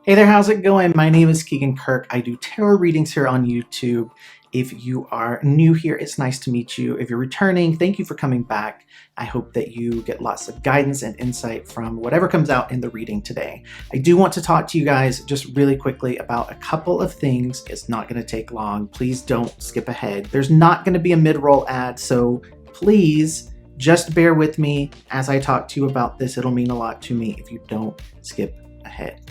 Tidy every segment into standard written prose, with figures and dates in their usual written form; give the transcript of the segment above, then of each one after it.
Hey there, how's it going? My name is Keegan Kirk. I do tarot readings here on YouTube. If you are new here, it's nice to meet you. If you're returning, thank you for coming back. I hope that you get lots of guidance and insight from whatever comes out in the reading today. I do want to talk to you guys just really quickly about a couple of things. It's not going to take long. Please don't skip ahead. There's not going to be a mid-roll ad, so please just bear with me as I talk to you about this. It'll mean a lot to me if you don't skip ahead.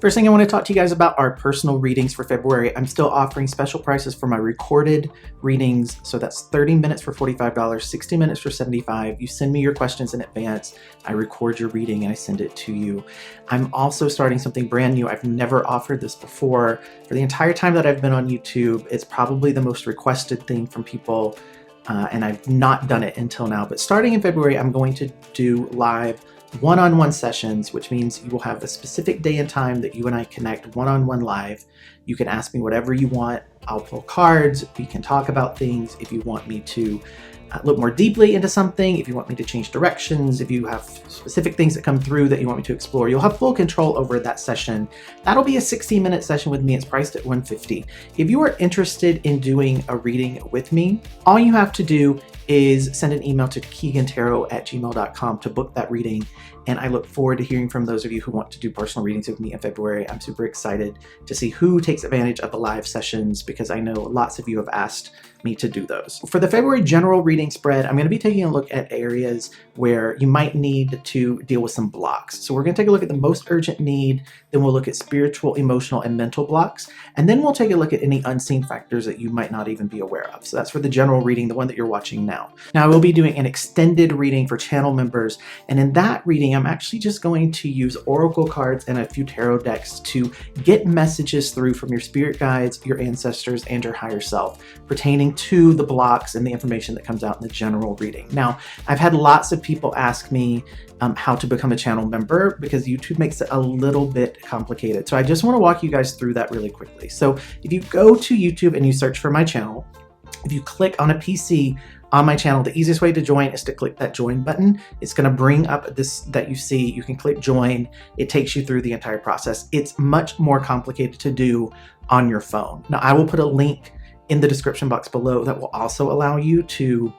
First thing I want to talk to you guys about are personal readings for February. I'm still offering special prices for my recorded readings. So that's 30 minutes for $45, 60 minutes for $75. You send me your questions in advance. I record your reading and I send it to you. I'm also starting something brand new. I've never offered this before. For the entire time that I've been on YouTube, it's probably the most requested thing from people. And I've not done it until now. But starting in February, I'm going to do live one-on-one sessions, which means you will have a specific day and time that you and I connect one-on-one live. You can ask me whatever you want. I'll pull cards. We can talk about things. If you want me to look more deeply into something, if you want me to change directions, if you have specific things that come through that you want me to explore, you'll have full control over that session. That'll be a 60-minute session with me. It's priced at $150. If you are interested in doing a reading with me, all you have to do is send an email to keegantarot@gmail.com to book that reading. And I look forward to hearing from those of you who want to do personal readings with me in February. I'm super excited to see who takes advantage of the live sessions because I know lots of you have asked me to do those. For the February general reading spread, I'm going to be taking a look at areas where you might need to deal with some blocks. So we're going to take a look at the most urgent need, then we'll look at spiritual, emotional, and mental blocks, and then we'll take a look at any unseen factors that you might not even be aware of. So that's for the general reading, the one that you're watching now. Now I will be doing an extended reading for channel members, and in that reading, I'm actually just going to use oracle cards and a few tarot decks to get messages through from your spirit guides, your ancestors, and your higher self pertaining to the blocks and the information that comes out in the general reading. Now, I've had lots of people ask me how to become a channel member because YouTube makes it a little bit complicated. So I just want to walk you guys through that really quickly. So if you go to YouTube and you search for my channel, if you click on a PC on my channel, the easiest way to join is to click that join button. It's going to bring up this that you see. You can click join. It takes you through the entire process. It's much more complicated to do on your phone. Now, I will put a link in the description box below that will also allow you to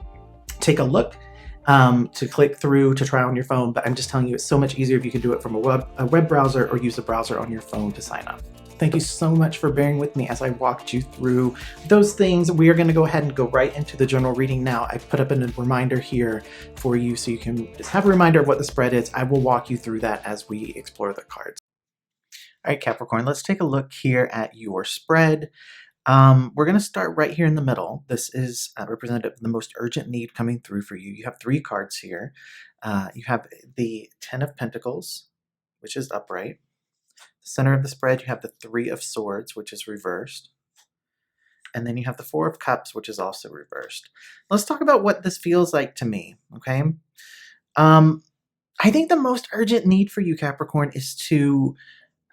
take a look, to click through, to try on your phone. But I'm just telling you, it's so much easier if you can do it from a web browser or use a browser on your phone to sign up. Thank you so much for bearing with me as I walked you through those things. We are going to go ahead and go right into the general reading now. I've put up a reminder here for you so you can just have a reminder of what the spread is. I will walk you through that as we explore the cards. All right, Capricorn, let's take a look here at your spread. We're going to start right here in the middle. This is representative of the most urgent need coming through for you. You have 3 cards here. You have the 10 of Pentacles, which is upright. The center of the spread, you have the 3 of Swords, which is reversed. And then you have the 4 of Cups, which is also reversed. Let's talk about what this feels like to me, okay? I think the most urgent need for you, Capricorn, is to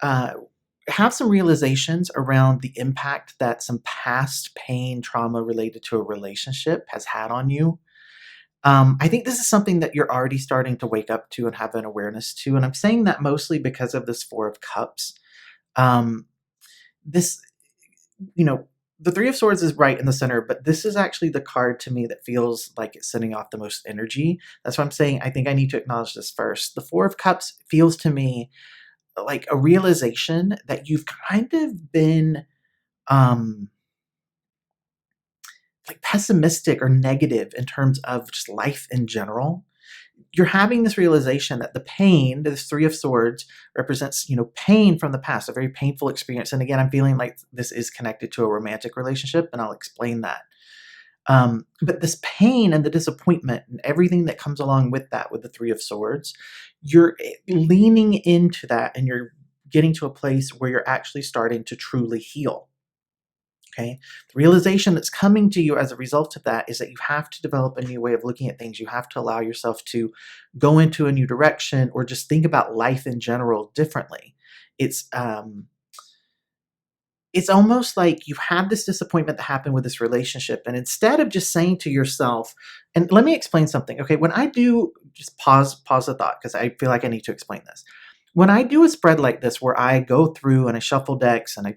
have some realizations around the impact that some past pain, trauma related to a relationship has had on you. I think this is something that you're already starting to wake up to and have an awareness to. And I'm saying that mostly because of this 4 of Cups. This, the 3 of Swords is right in the center, but this is actually the card to me that feels like it's sending off the most energy. That's why I'm saying I think I need to acknowledge this first. The 4 of Cups feels to me like a realization that you've kind of been like pessimistic or negative in terms of just life in general. You're having this realization that the pain, this 3 of Swords represents, pain from the past, a very painful experience. And again, I'm feeling like this is connected to a romantic relationship, and I'll explain that. But this pain and the disappointment and everything that comes along with that, with the 3 of Swords, you're leaning into that and you're getting to a place where you're actually starting to truly heal. Okay. The realization that's coming to you as a result of that is that you have to develop a new way of looking at things. You have to allow yourself to go into a new direction or just think about life in general differently. It's almost like you've had this disappointment that happened with this relationship. And instead of just saying to yourself, and let me explain something. Okay. When I do just pause the thought, because I feel like I need to explain this. When I do a spread like this, where I go through and I shuffle decks and I,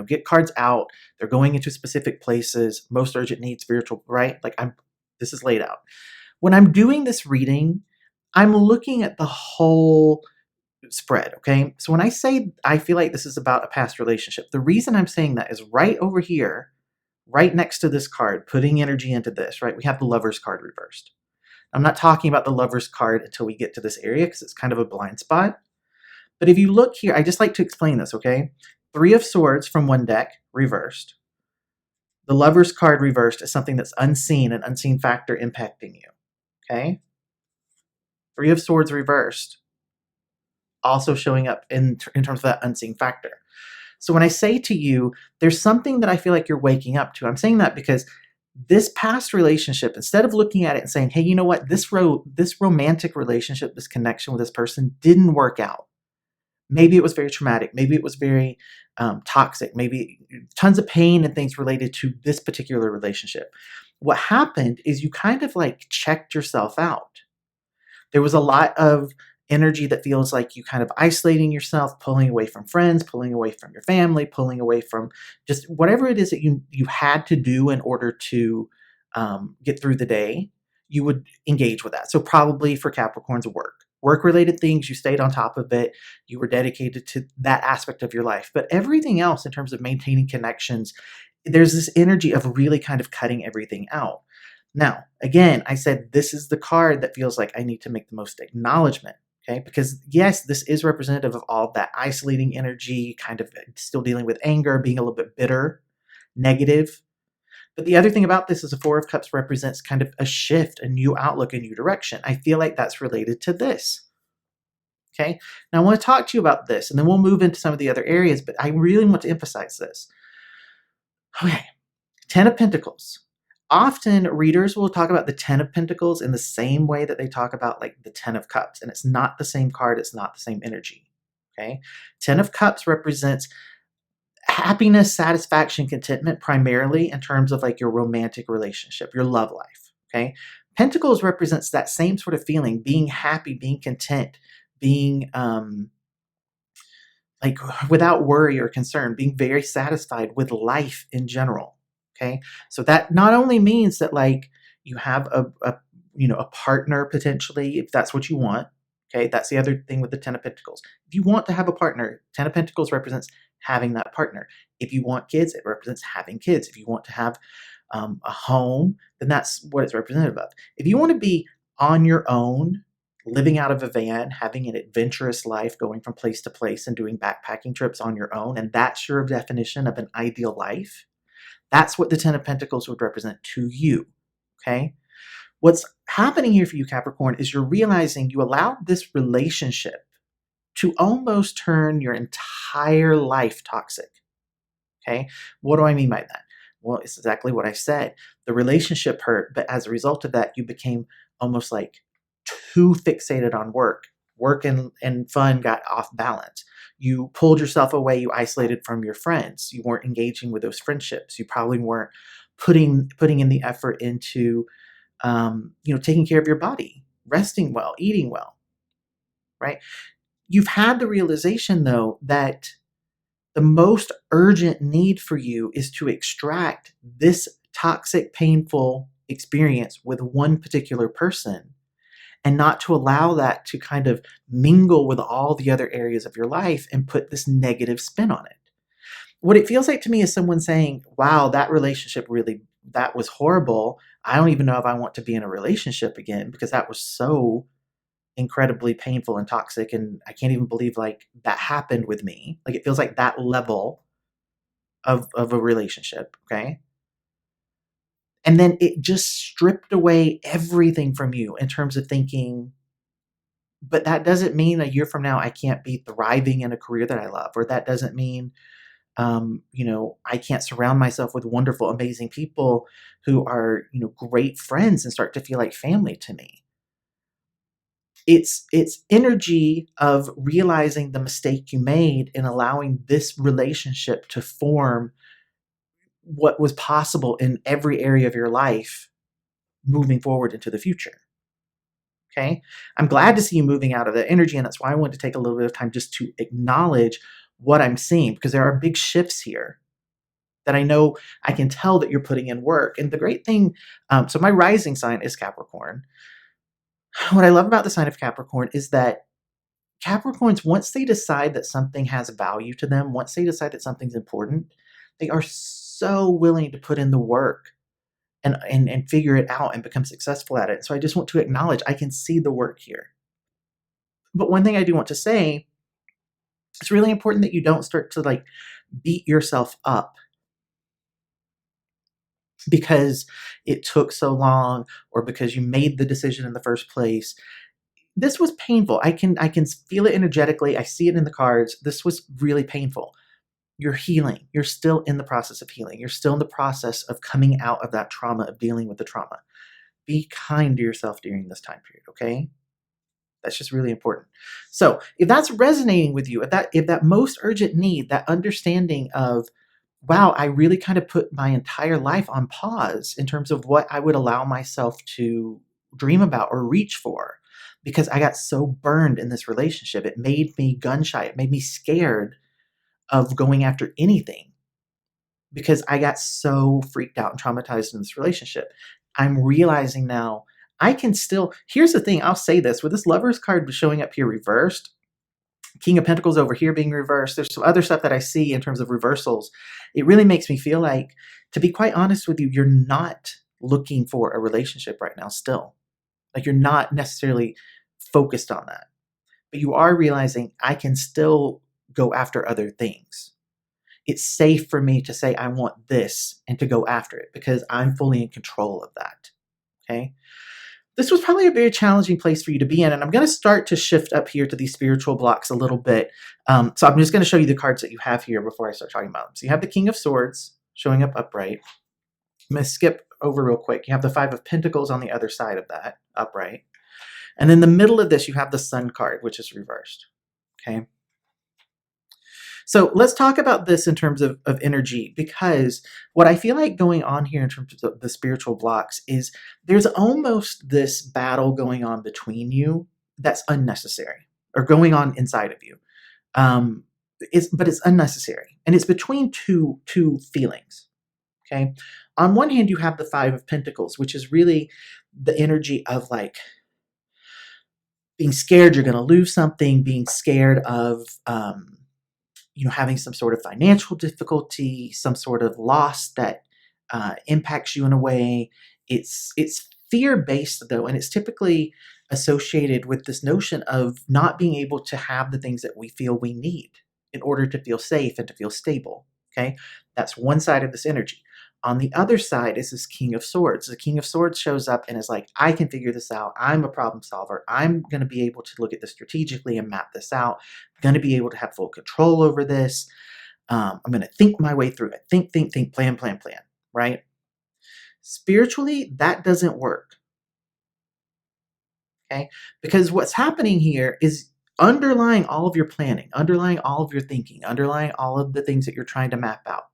get cards out, they're going into specific places, most urgent need, spiritual, right? Like this is laid out. When I'm doing this reading, I'm looking at the whole spread, okay? So when I say I feel like this is about a past relationship, the reason I'm saying that is right over here, right next to this card, putting energy into this, right? We have the Lover's card reversed. I'm not talking about the Lover's card until we get to this area because it's kind of a blind spot. But if you look here, I just like to explain this, okay? Three of Swords from one deck, reversed. The Lover's card reversed is something that's unseen, an unseen factor impacting you, okay? Three of Swords reversed, also showing up in terms of that unseen factor. So when I say to you, there's something that I feel like you're waking up to, I'm saying that because this past relationship, instead of looking at it and saying, hey, you know what, this romantic relationship, this connection with this person didn't work out. Maybe it was very traumatic. Maybe it was very toxic. Maybe tons of pain and things related to this particular relationship. What happened is you kind of like checked yourself out. There was a lot of energy that feels like you kind of isolating yourself, pulling away from friends, pulling away from your family, pulling away from just whatever it is that you had to do in order to get through the day. You would engage with that. So probably for Capricorn's work-related things, you stayed on top of it. You were dedicated to that aspect of your life. But everything else in terms of maintaining connections, there's this energy of really kind of cutting everything out. Now, again, I said this is the card that feels like I need to make the most acknowledgement, okay? Because yes, this is representative of all that isolating energy, kind of still dealing with anger, being a little bit bitter, negative. But the other thing about this is the Four of Cups represents kind of a shift, a new outlook, a new direction. I feel like that's related to this. Okay, now I want to talk to you about this, and then we'll move into some of the other areas, but I really want to emphasize this. Okay, Ten of Pentacles. Often readers will talk about the Ten of Pentacles in the same way that they talk about like the Ten of Cups, and it's not the same card, it's not the same energy. Okay, Ten of Cups represents happiness, satisfaction, contentment, primarily in terms of like your romantic relationship, your love life, okay? Pentacles represents that same sort of feeling, being happy, being content, being like without worry or concern, being very satisfied with life in general, okay? So that not only means that like you have a partner potentially, if that's what you want, okay? That's the other thing with the Ten of Pentacles. If you want to have a partner, Ten of Pentacles represents having that partner. If you want kids, it represents having kids. If you want to have a home, then that's what it's representative of. If you want to be on your own, living out of a van, having an adventurous life, going from place to place and doing backpacking trips on your own, and that's your definition of an ideal life, that's what the Ten of Pentacles would represent to you, okay? What's happening here for you, Capricorn, is you're realizing you allowed this relationship to almost turn your entire life toxic, okay? What do I mean by that? Well, it's exactly what I said. The relationship hurt, but as a result of that, you became almost like too fixated on work. Work and fun got off balance. You pulled yourself away. You isolated from your friends. You weren't engaging with those friendships. You probably weren't putting in the effort into, taking care of your body, resting well, eating well, right? You've had the realization, though, that the most urgent need for you is to extract this toxic, painful experience with one particular person and not to allow that to kind of mingle with all the other areas of your life and put this negative spin on it. What it feels like to me is someone saying, wow, that relationship really, that was horrible. I don't even know if I want to be in a relationship again because that was so incredibly painful and toxic, and I can't even believe like that happened with me. Like it feels like that level of a relationship, okay? And then it just stripped away everything from you in terms of thinking, but that doesn't mean a year from now I can't be thriving in a career that I love, or that doesn't mean I can't surround myself with wonderful, amazing people who are, great friends and start to feel like family to me. It's energy of realizing the mistake you made in allowing this relationship to form what was possible in every area of your life moving forward into the future. Okay. I'm glad to see you moving out of that energy. And that's why I wanted to take a little bit of time just to acknowledge what I'm seeing, because there are big shifts here that I know I can tell that you're putting in work. And the great thing, so my rising sign is Capricorn. What I love about the sign of Capricorn is that Capricorns, once they decide that something has value to them, once they decide that something's important, they are so willing to put in the work and figure it out and become successful at it. So I just want to acknowledge I can see the work here. But one thing I do want to say, it's really important that you don't start to like beat yourself up because it took so long or because you made the decision in the first place. This was painful. I can feel it energetically. I see it in the cards. This was really painful. You're healing. You're still in the process of healing. You're still in the process of coming out of that trauma, of dealing with the trauma. Be kind to yourself during this time period, okay? That's just really important. So if that's resonating with you, if that most urgent need, that understanding of, wow, I really kind of put my entire life on pause in terms of what I would allow myself to dream about or reach for, because I got so burned in this relationship. It made me gun shy. It made me scared of going after anything because I got so freaked out and traumatized in this relationship. I'm realizing now I can still, here's the thing, I'll say this, with this Lover's card showing up here reversed, King of Pentacles over here being reversed, there's some other stuff that I see in terms of reversals. It really makes me feel like, to be quite honest with you, you're not looking for a relationship right now still. Like you're not necessarily focused on that. But you are realizing I can still go after other things. It's safe for me to say I want this and to go after it because I'm fully in control of that. Okay? This was probably a very challenging place for you to be in, and I'm going to start to shift up here to these spiritual blocks a little bit. So I'm just going to show you the cards that you have here before I start talking about them. So you have the King of Swords showing up upright. I'm going to skip over real quick. You have the Five of Pentacles on the other side of that, upright. And in the middle of this, you have the Sun card, which is reversed. Okay. So let's talk about this in terms of energy, because what I feel like going on here in terms of the spiritual blocks is there's almost this battle going on between you that's unnecessary, or going on inside of you. But it's unnecessary. And it's between two feelings. Okay. On one hand, you have the Five of Pentacles, which is really the energy of like being scared you're going to lose something, being scared of, having some sort of financial difficulty, some sort of loss that impacts you in a way. It's fear-based though, and it's typically associated with this notion of not being able to have the things that we feel we need in order to feel safe and to feel stable. Okay, that's one side of this energy. On the other side is this King of Swords. The King of Swords shows up and is like, I can figure this out. I'm a problem solver. I'm going to be able to look at this strategically and map this out. I'm going to be able to have full control over this. I'm going to think my way through it. Think, plan, right? Spiritually, that doesn't work. Okay? Because what's happening here is underlying all of your planning, underlying all of your thinking, underlying all of the things that you're trying to map out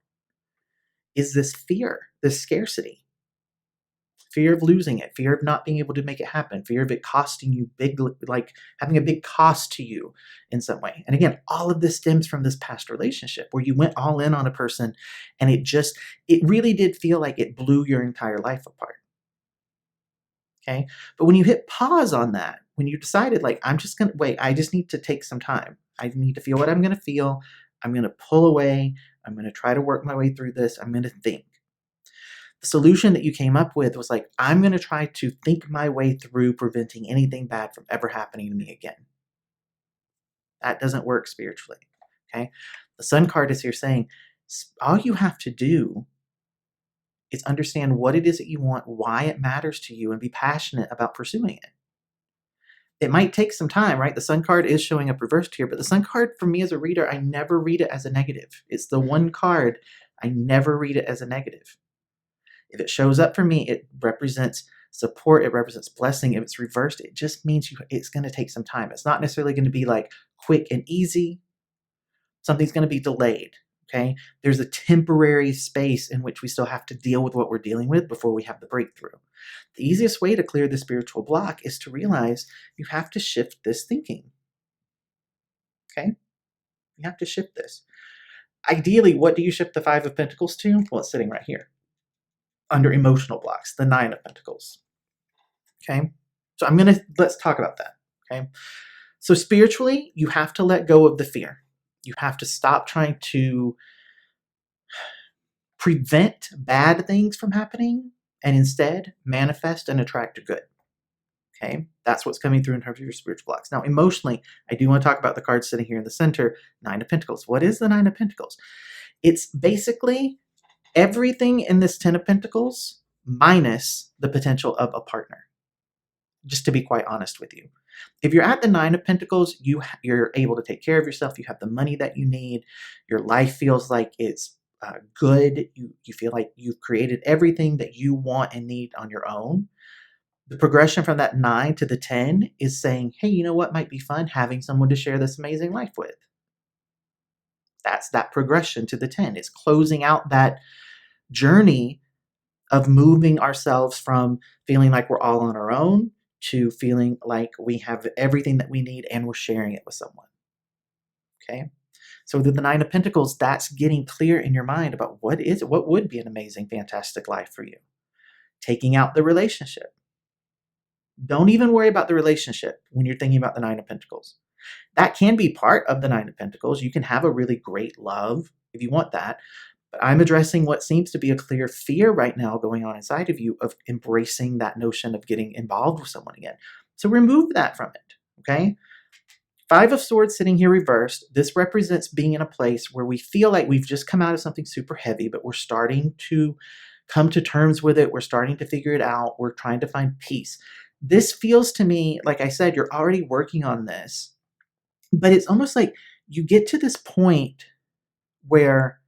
is this fear, this scarcity, fear of losing it, fear of not being able to make it happen, fear of it costing you big, like having a big cost to you in some way. And again, all of this stems from this past relationship where you went all in on a person and it really did feel like it blew your entire life apart. Okay. But when you hit pause on that, when you decided like, I'm just going to wait, I just need to take some time. I need to feel what I'm going to feel. I'm going to pull away. I'm going to try to work my way through this. I'm going to think. The solution that you came up with was like, I'm going to try to think my way through preventing anything bad from ever happening to me again. That doesn't work spiritually. Okay. The Sun card is here saying, all you have to do is understand what it is that you want, why it matters to you, and be passionate about pursuing it. It might take some time, right? The Sun card is showing up reversed here, but the Sun card for me as a reader, I never read it as a negative. It's the one card I never read it as a negative. If it shows up for me, it represents support, it represents blessing. If it's reversed, it just means it's going to take some time. It's not necessarily going to be like quick and easy. Something's going to be delayed. Okay. There's a temporary space in which we still have to deal with what we're dealing with before we have the breakthrough. The easiest way to clear the spiritual block is to realize you have to shift this thinking. Okay. You have to shift this. Ideally, what do you shift the Five of Pentacles to? Well, it's sitting right here under emotional blocks, the Nine of Pentacles. Okay. So let's talk about that. Okay. So spiritually, you have to let go of the fear. You have to stop trying to prevent bad things from happening and instead manifest and attract good. Okay, that's what's coming through in terms of your spiritual blocks. Now, emotionally, I do want to talk about the card sitting here in the center, Nine of Pentacles. What is the Nine of Pentacles? It's basically everything in this Ten of Pentacles minus the potential of a partner, just to be quite honest with you. If you're at the Nine of Pentacles, you're able to take care of yourself. You have the money that you need. Your life feels like it's good. You feel like you've created everything that you want and need on your own. The progression from that 9 to the 10 is saying, hey, you know what might be fun? Having someone to share this amazing life with. That's that progression to the 10. It's closing out that journey of moving ourselves from feeling like we're all on our own to feeling like we have everything that we need and we're sharing it with someone. Okay. So with the Nine of Pentacles, that's getting clear in your mind about what would be an amazing, fantastic life for you. Taking out the relationship. Don't even worry about the relationship when you're thinking about the Nine of Pentacles. That can be part of the Nine of Pentacles. You can have a really great love if you want that. But I'm addressing what seems to be a clear fear right now going on inside of you of embracing that notion of getting involved with someone again. So remove that from it, okay? Five of Swords sitting here reversed. This represents being in a place where we feel like we've just come out of something super heavy, but we're starting to come to terms with it. We're starting to figure it out. We're trying to find peace. This feels to me, like I said, you're already working on this, but it's almost like you get to this point where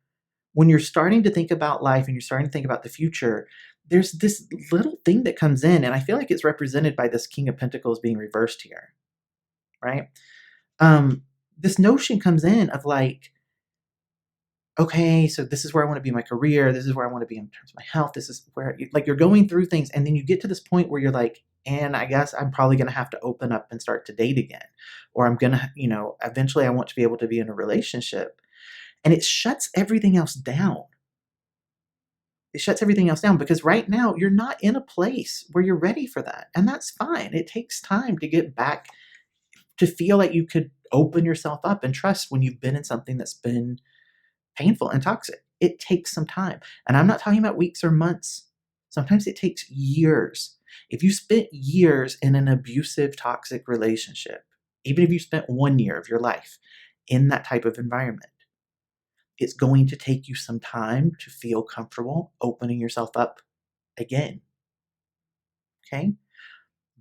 when you're starting to think about life and you're starting to think about the future, there's this little thing that comes in, and I feel like it's represented by this King of Pentacles being reversed here, right? This notion comes in of like, okay, so this is where I want to be in my career. This is where I want to be in terms of my health. This is where, like, you're going through things, and then you get to this point where you're like, and I guess I'm probably going to have to open up and start to date again, or I'm going to, eventually I want to be able to be in a relationship. And it shuts everything else down. It shuts everything else down because right now you're not in a place where you're ready for that. And that's fine. It takes time to get back to feel like you could open yourself up and trust when you've been in something that's been painful and toxic. It takes some time. And I'm not talking about weeks or months. Sometimes it takes years. If you spent years in an abusive, toxic relationship, even if you spent 1 year of your life in that type of environment, it's going to take you some time to feel comfortable opening yourself up again. Okay?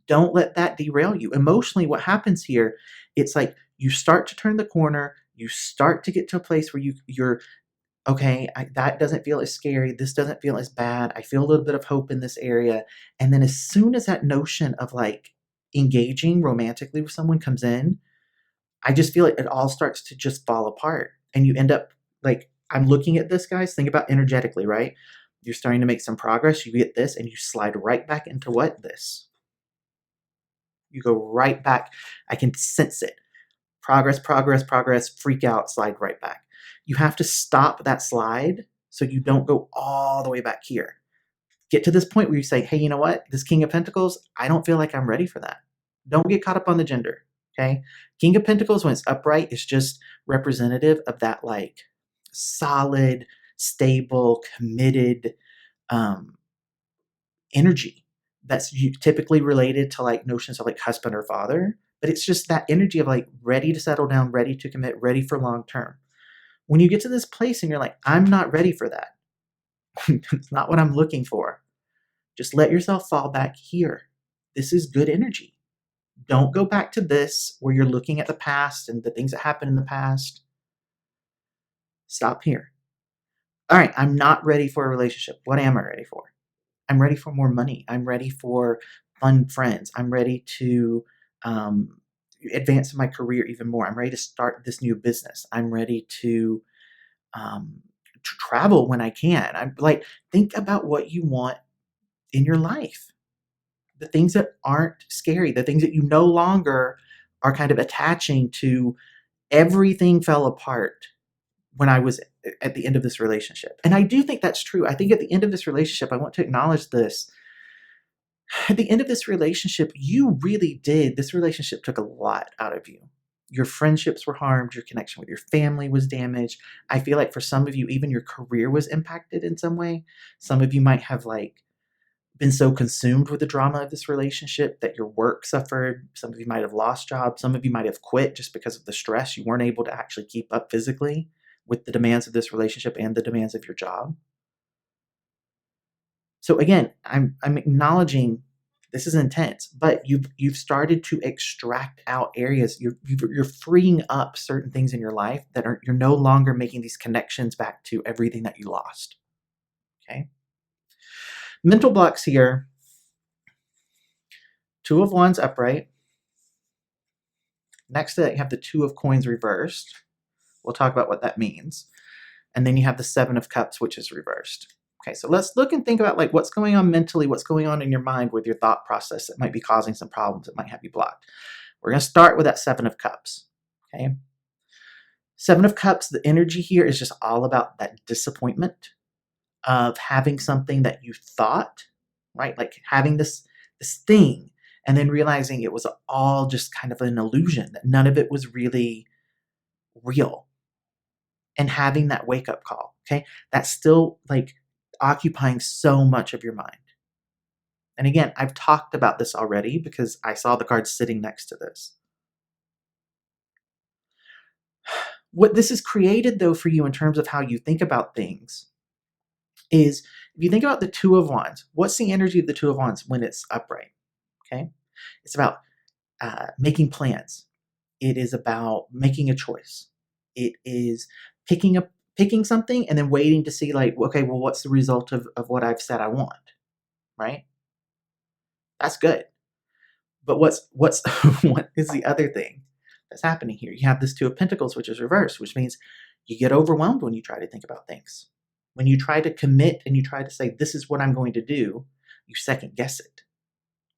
Don't let that derail you. Emotionally, what happens here, it's like you start to turn the corner, you start to get to a place where you're okay, that doesn't feel as scary, this doesn't feel as bad, I feel a little bit of hope in this area. And then as soon as that notion of like engaging romantically with someone comes in, I just feel like it all starts to just fall apart. And you end up like, I'm looking at this, guys, think about energetically, right? You're starting to make some progress, you get this, and you slide right back into what? This. You go right back. I can sense it. Progress, progress, progress, freak out, slide right back. You have to stop that slide so you don't go all the way back here. Get to this point where you say, hey, you know what? This King of Pentacles, I don't feel like I'm ready for that. Don't get caught up on the gender, okay? King of Pentacles, when it's upright, is just representative of that like solid, stable, committed energy that's typically related to like notions of like husband or father, but it's just that energy of like ready to settle down, ready to commit, ready for long term. When you get to this place and you're like, I'm not ready for that. It's not what I'm looking for. Just let yourself fall back here. This is good energy. Don't go back to this where you're looking at the past and the things that happened in the past. Stop here. All right, I'm not ready for a relationship. What am I ready for? I'm ready for more money. I'm ready for fun friends. I'm ready to advance my career even more. I'm ready to start this new business. I'm ready to travel when I can. I'm like, think about what you want in your life. The things that aren't scary, the things that you no longer are kind of attaching to. Everything fell apart when I was at the end of this relationship. And I do think that's true. I think at the end of this relationship, I want to acknowledge this. At the end of this relationship, this relationship took a lot out of you. Your friendships were harmed, your connection with your family was damaged. I feel like for some of you, even your career was impacted in some way. Some of you might have been so consumed with the drama of this relationship that your work suffered. Some of you might have lost jobs. Some of you might have quit just because of the stress. You weren't able to actually keep up physically with the demands of this relationship and the demands of your job. So again, I'm acknowledging this is intense, but you've started to extract out areas. You're freeing up certain things in your life that you're no longer making these connections back to everything that you lost. Okay. Mental blocks here. Two of Wands upright. Next to that, you have the Two of Coins reversed. We'll talk about what that means. And then you have the Seven of Cups, which is reversed. Okay, so let's look and think about what's going on mentally, what's going on in your mind with your thought process that might be causing some problems that might have you blocked. We're going to start with that Seven of Cups. Okay. Seven of Cups, the energy here is just all about that disappointment of having something that you thought, right? Like having this thing and then realizing it was all just kind of an illusion, that none of it was really real. And having that wake-up call, okay? That's still occupying so much of your mind. And again, I've talked about this already because I saw the cards sitting next to this. What this has created, though, for you in terms of how you think about things is, if you think about the Two of Wands, what's the energy of the Two of Wands when it's upright? Okay? It's about making plans. It is about making a choice. It is picking something and then waiting to see okay, well, what's the result of what I've said I want, right? That's good. But what is the other thing that's happening here? You have this Two of Pentacles, which is reversed, which means you get overwhelmed when you try to think about things. When you try to commit and you try to say, this is what I'm going to do, you second guess it.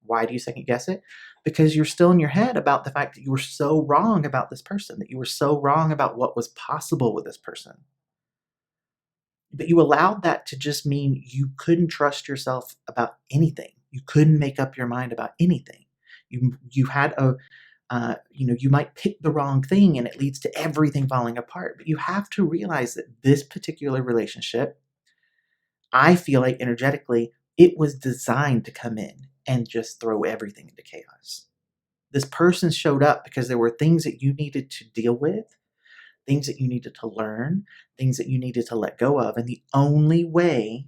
Why do you second guess it? Because you're still in your head about the fact that you were so wrong about this person, that you were so wrong about what was possible with this person. But you allowed that to just mean you couldn't trust yourself about anything. You couldn't make up your mind about anything. You had you might pick the wrong thing and it leads to everything falling apart. But you have to realize that this particular relationship, I feel like energetically, it was designed to come in and just throw everything into chaos. This person showed up because there were things that you needed to deal with, things that you needed to learn, things that you needed to let go of. And the only way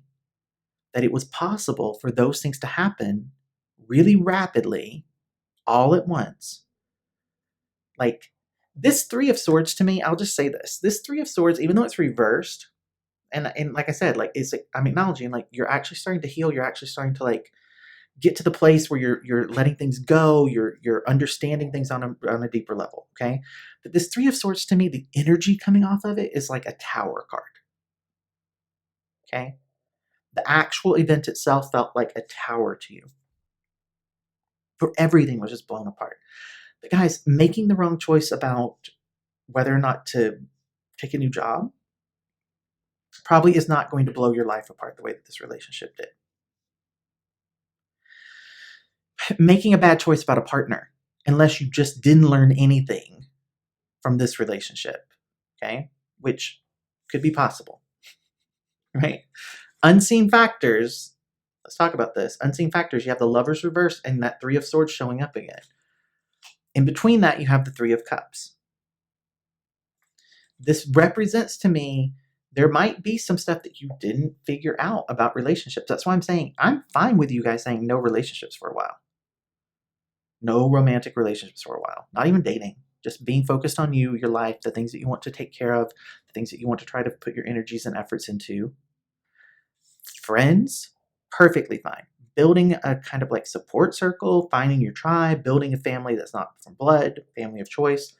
that it was possible for those things to happen really rapidly, all at once, this Three of Swords to me, I'll just say this Three of Swords, even though it's reversed, and like I said, I'm acknowledging, you're actually starting to heal, you're actually starting to get to the place where you're letting things go, you're understanding things on a deeper level, okay? But this Three of Swords to me, the energy coming off of it is like a Tower card, okay? The actual event itself felt like a tower to you. For everything was just blown apart. But guys, making the wrong choice about whether or not to take a new job probably is not going to blow your life apart the way that this relationship did. Making a bad choice about a partner, unless you just didn't learn anything from this relationship, okay? Which could be possible, right? Unseen factors, let's talk about this. Unseen factors, you have the Lovers reverse and that Three of Swords showing up again. In between that, you have the Three of Cups. This represents to me, there might be some stuff that you didn't figure out about relationships. That's why I'm saying I'm fine with you guys saying no relationships for a while. No romantic relationships for a while. Not even dating. Just being focused on you, your life, the things that you want to take care of, the things that you want to try to put your energies and efforts into. Friends, perfectly fine. Building a kind of support circle, finding your tribe, building a family that's not from blood, family of choice.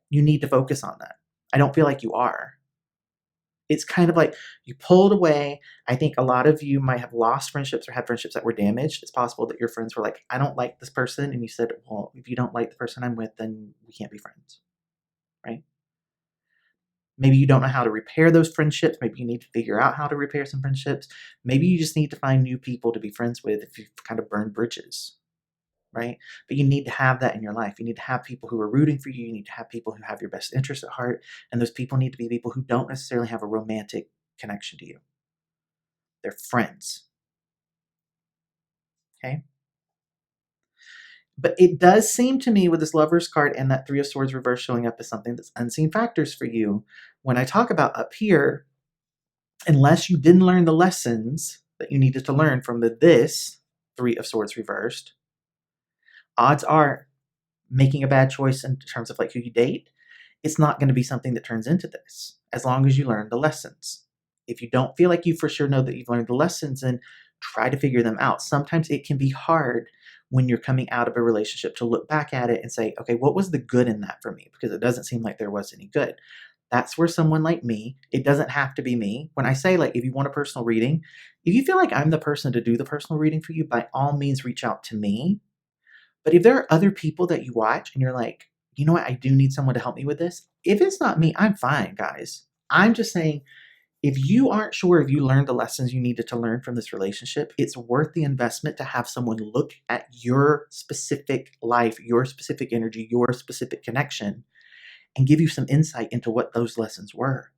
You need to focus on that. I don't feel like you are. It's kind of like you pulled away. I think a lot of you might have lost friendships or had friendships that were damaged. It's possible that your friends were like, I don't like this person. And you said, well, if you don't like the person I'm with, then we can't be friends, right? Maybe you don't know how to repair those friendships. Maybe you need to figure out how to repair some friendships. Maybe you just need to find new people to be friends with if you've kind of burned bridges, right? But you need to have that in your life. You need to have people who are rooting for you. You need to have people who have your best interests at heart. And those people need to be people who don't necessarily have a romantic connection to you. They're friends. Okay? But it does seem to me with this Lover's card and that Three of Swords reverse showing up as something that's unseen factors for you. When I talk about up here, unless you didn't learn the lessons that you needed to learn from this Three of Swords reversed, odds are making a bad choice in terms of like who you date, it's not going to be something that turns into this, as long as you learn the lessons. If you don't feel like you for sure know that you've learned the lessons, then try to figure them out. Sometimes it can be hard when you're coming out of a relationship to look back at it and say, okay, what was the good in that for me? Because it doesn't seem like there was any good. That's where someone like me, it doesn't have to be me. When I say, like, if you want a personal reading, if you feel like I'm the person to do the personal reading for you, by all means, reach out to me. But if there are other people that you watch and you're like, you know what, I do need someone to help me with this. If it's not me, I'm fine, guys. I'm just saying, if you aren't sure if you learned the lessons you needed to learn from this relationship, it's worth the investment to have someone look at your specific life, your specific energy, your specific connection, and give you some insight into what those lessons were.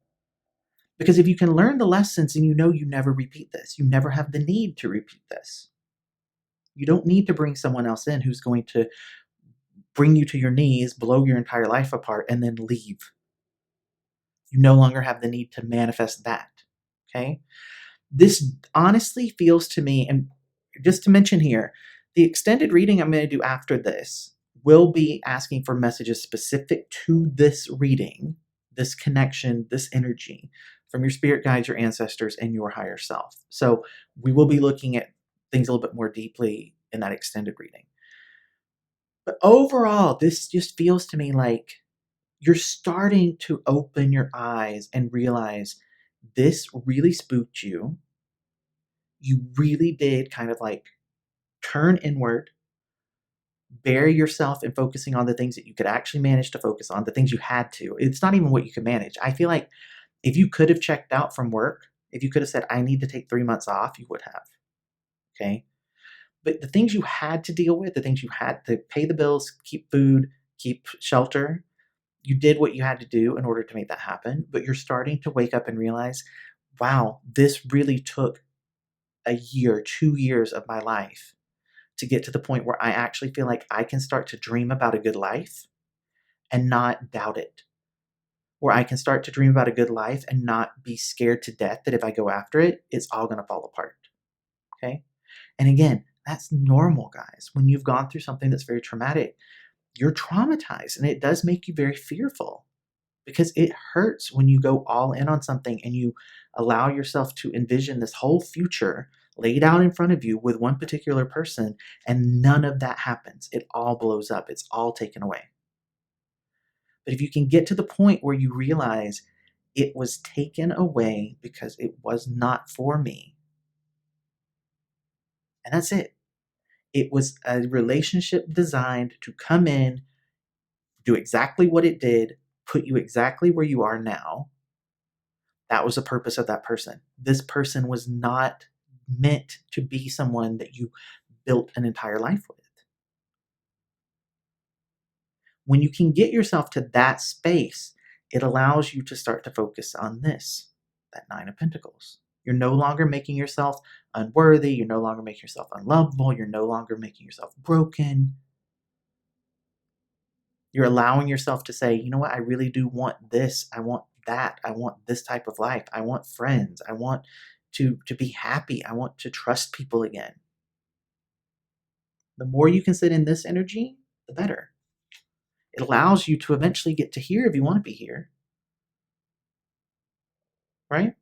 Because if you can learn the lessons and you know you never repeat this, you never have the need to repeat this. You don't need to bring someone else in who's going to bring you to your knees, blow your entire life apart, and then leave. You no longer have the need to manifest that, okay? This honestly feels to me, and just to mention here, the extended reading I'm going to do after this will be asking for messages specific to this reading, this connection, this energy from your spirit guides, your ancestors, and your higher self. So we will be looking at things a little bit more deeply in that extended reading. But overall, this just feels to me like you're starting to open your eyes and realize this really spooked you. You really did kind of like turn inward, bury yourself in focusing on the things that you could actually manage to focus on, the things you had to. It's not even what you could manage. I feel like if you could have checked out from work, if you could have said, I need to take 3 months off, you would have. Okay. But the things you had to deal with, the things you had to pay the bills, keep food, keep shelter, you did what you had to do in order to make that happen. But you're starting to wake up and realize, wow, this really took a year, 2 years of my life to get to the point where I actually feel like I can start to dream about a good life and not doubt it. Where I can start to dream about a good life and not be scared to death that if I go after it, it's all going to fall apart. Okay? And again, that's normal, guys. When you've gone through something that's very traumatic, you're traumatized, and it does make you very fearful because it hurts when you go all in on something and you allow yourself to envision this whole future laid out in front of you with one particular person, and none of that happens. It all blows up. It's all taken away. But if you can get to the point where you realize it was taken away because it was not for me, and that's it. It was a relationship designed to come in, do exactly what it did, put you exactly where you are now. That was the purpose of that person. This person was not meant to be someone that you built an entire life with. When you can get yourself to that space, it allows you to start to focus on this, that Nine of Pentacles. You're no longer making yourself unworthy. You're no longer making yourself unlovable. You're no longer making yourself broken. You're allowing yourself to say, you know what, I really do want this. I want that. I want this type of life. I want friends. I want to be happy. I want to trust people again. The more you can sit in this energy, the better. It allows you to eventually get to here if you want to be here. Right?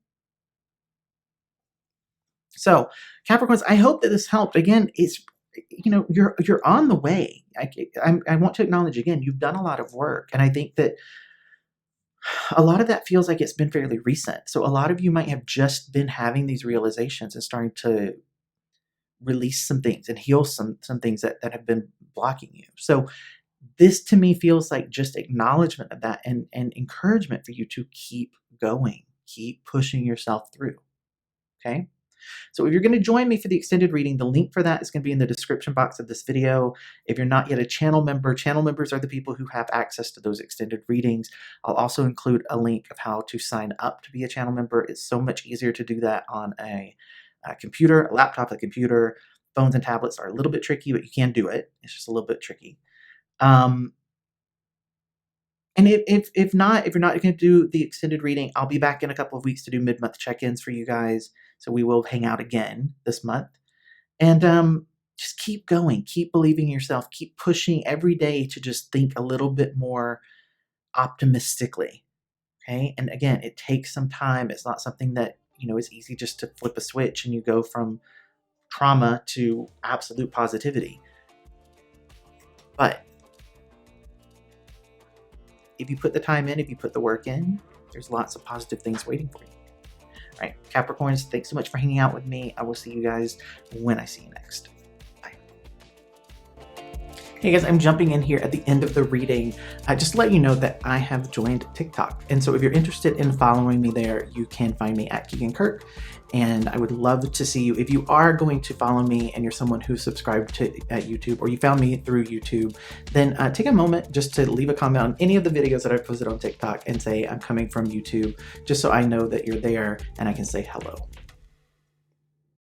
So, Capricorns, I hope that this helped. Again, it's, you're on the way. I want to acknowledge again, you've done a lot of work, and I think that a lot of that feels like it's been fairly recent. So a lot of you might have just been having these realizations and starting to release some things and heal some things that have been blocking you. So this to me feels like just acknowledgement of that and encouragement for you to keep going, keep pushing yourself through. Okay. So if you're going to join me for the extended reading, the link for that is going to be in the description box of this video. If you're not yet a channel members are the people who have access to those extended readings. I'll also include a link of how to sign up to be a channel member. It's so much easier to do that on a computer, a laptop, a computer. Phones and tablets are a little bit tricky, but you can do it. It's just a little bit tricky. And if you're not going to do the extended reading, I'll be back in a couple of weeks to do mid-month check-ins for you guys. So we will hang out again this month. And just keep going, keep believing in yourself, keep pushing every day to just think a little bit more optimistically. Okay. And again, it takes some time. It's not something that, is easy just to flip a switch and you go from trauma to absolute positivity. But if you put the time in, if you put the work in, there's lots of positive things waiting for you. All right, Capricorns, thanks so much for hanging out with me. I will see you guys when I see you next. Bye. Hey guys, I'm jumping in here at the end of the reading. Just to let you know that I have joined TikTok. And so if you're interested in following me there, you can find me at Keegan Kirk. And I would love to see you. If you are going to follow me and you're someone who's subscribed to YouTube, or you found me through YouTube, then take a moment just to leave a comment on any of the videos that I've posted on TikTok and say I'm coming from YouTube, just so I know that you're there and I can say hello.